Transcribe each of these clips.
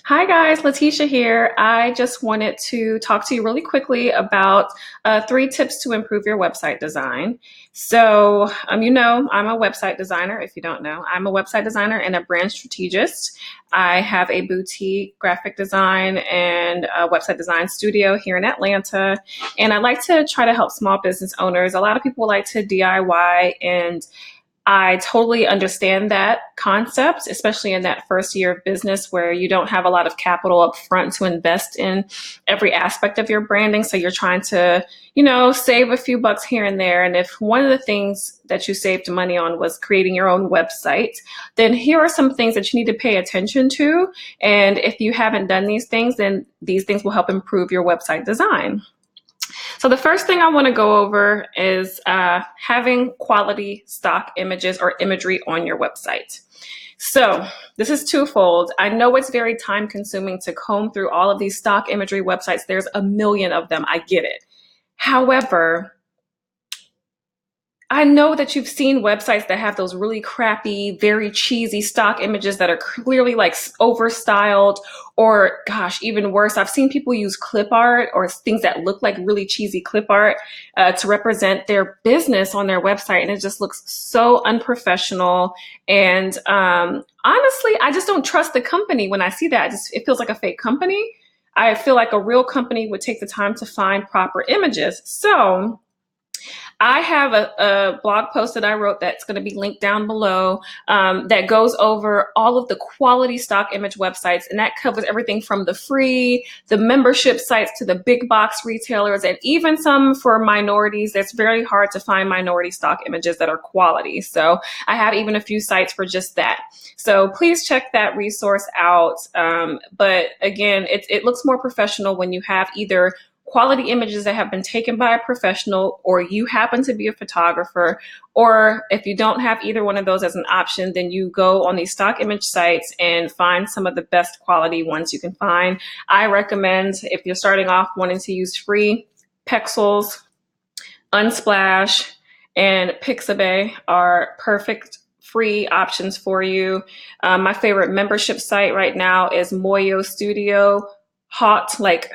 Hi guys, Letitia here. I just wanted to talk to you really quickly about 3 tips to improve your website design. I'm a website designer. If you don't know, I'm a website designer and a brand strategist. I have a boutique graphic design and a website design studio here in Atlanta, and I like to try to help small business owners. A lot of people like to DIY, and I totally understand that concept, especially in that first year of business where you don't have a lot of capital up front to invest in every aspect of your branding. So you're trying to, save a few bucks here and there. And if one of the things that you saved money on was creating your own website, then here are some things that you need to pay attention to. And if you haven't done these things, then these things will help improve your website design. So the first thing I want to go over is having quality stock images or imagery on your website. So this is twofold. I know it's very time consuming to comb through all of these stock imagery websites. There's a million of them. I get it. However, I know that you've seen websites that have those really crappy, very cheesy stock images that are clearly like overstyled, or gosh, even worse, I've seen people use clip art or things that look like really cheesy clip art to represent their business on their website. And it just looks so unprofessional. And honestly, I just don't trust the company when I see that. It feels like a fake company. I feel like a real company would take the time to find proper images. So I have a blog post that I wrote that's going to be linked down below that goes over all of the quality stock image websites. And that covers everything from the free, the membership sites to the big box retailers, and even some for minorities. That's very hard to find minority stock images that are quality. So I have even a few sites for just that. So please check that resource out. But again, it looks more professional when you have either quality images that have been taken by a professional, or you happen to be a photographer, or if you don't have either one of those as an option, then you go on these stock image sites and find some of the best quality ones you can find. I recommend, if you're starting off wanting to use free, Pexels, Unsplash, and Pixabay are perfect free options for you. My favorite membership site right now is Moyo Studio, Hot, like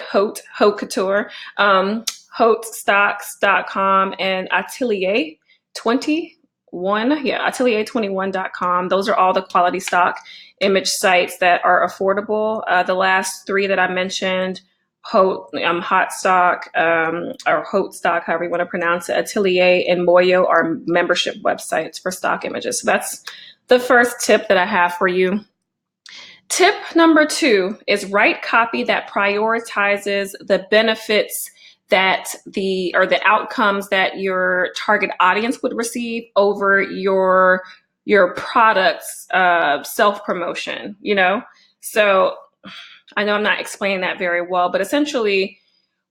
haute couture, hotestocks.com, and Atelier 21. Yeah, atelier21.com. Those are all the quality stock image sites that are affordable. The last 3 that I mentioned, Hot Stock, or Haute Stock, however you want to pronounce it, Atelier and Moyo, are membership websites for stock images. So that's the first tip that I have for you. Tip number 2 is write copy that prioritizes the benefits that the outcomes that your target audience would receive over your product's self-promotion, So I know I'm not explaining that very well, but essentially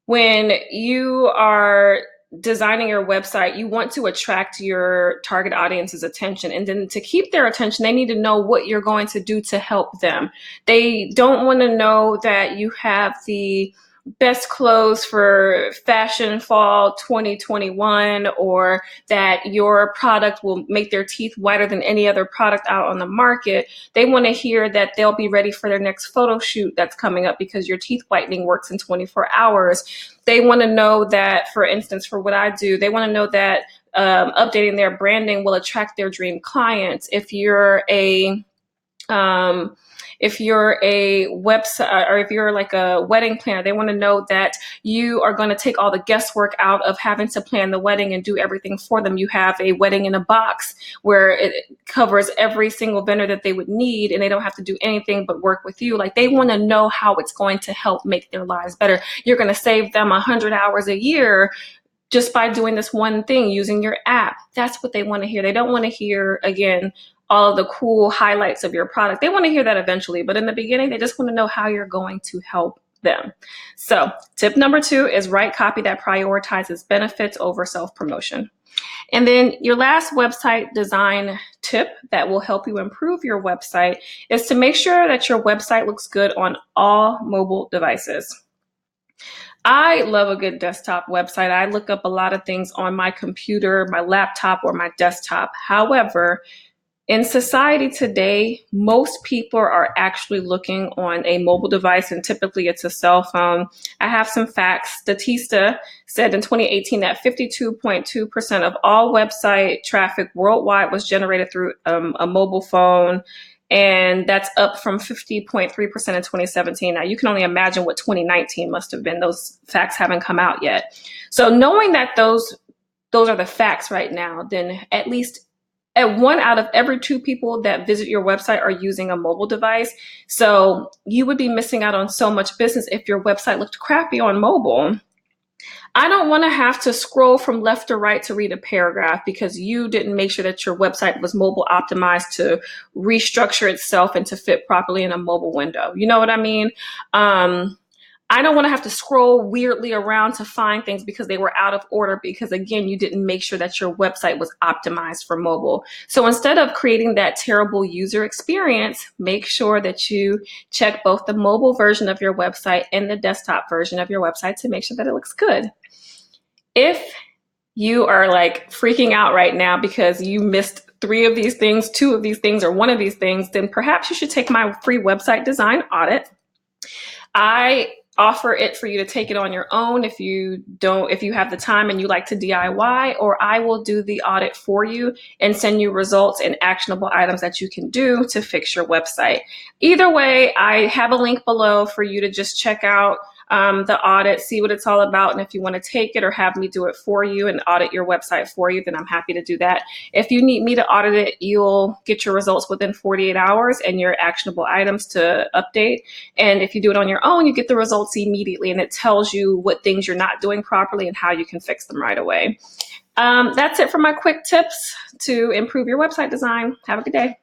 when you are designing your website, you want to attract your target audience's attention. And then to keep their attention, they need to know what you're going to do to help them. They don't want to know that you have the best clothes for fashion fall 2021, or that your product will make their teeth whiter than any other product out on the market. They want to hear that they'll be ready for their next photo shoot that's coming up because your teeth whitening works in 24 hours. They want to know that, for instance, for what I do, they want to know that updating their branding will attract their dream clients. If you're a website, or if you're like a wedding planner, they want to know that you are going to take all the guesswork out of having to plan the wedding and do everything for them. You have a wedding in a box where it covers every single vendor that they would need, and they don't have to do anything but work with you. Like, they want to know how it's going to help make their lives better. You're going to save them 100 hours a year just by doing this one thing, using your app. That's what they want to hear. They don't want to hear, again, all of the cool highlights of your product. They want to hear that eventually, but in the beginning, they just want to know how you're going to help them. So tip number 2 is write copy that prioritizes benefits over self-promotion. And then your last website design tip that will help you improve your website is to make sure that your website looks good on all mobile devices. I love a good desktop website. I look up a lot of things on my computer, my laptop, or my desktop. However, In society today, most people are actually looking on a mobile device, and typically it's a cell phone. I have some facts. Statista said in 2018 that 52.2% of all website traffic worldwide was generated through a mobile phone, and that's up from 50.3% in 2017. Now, you can only imagine what 2019 must have been. Those facts haven't come out yet. So knowing that those are the facts right now, then at least at 1 out of every 2 people that visit your website are using a mobile device. So you would be missing out on so much business if your website looked crappy on mobile. I don't want to have to scroll from left to right to read a paragraph because you didn't make sure that your website was mobile optimized to restructure itself and to fit properly in a mobile window. You know what I mean? I don't want to have to scroll weirdly around to find things because they were out of order because, again, you didn't make sure that your website was optimized for mobile. So instead of creating that terrible user experience, make sure that you check both the mobile version of your website and the desktop version of your website to make sure that it looks good. If you are like freaking out right now because you missed 3 of these things, 2 of these things, or 1 of these things, then perhaps you should take my free website design audit. I offer it for you to take it on your own if you have the time and you like to DIY, or I will do the audit for you and send you results and actionable items that you can do to fix your website. Either way, I have a link below for you to just check out the audit, see what it's all about. And if you want to take it or have me do it for you and audit your website for you, then I'm happy to do that. If you need me to audit it, you'll get your results within 48 hours and your actionable items to update. And if you do it on your own, you get the results immediately, and it tells you what things you're not doing properly and how you can fix them right away. That's it for my quick tips to improve your website design. Have a good day.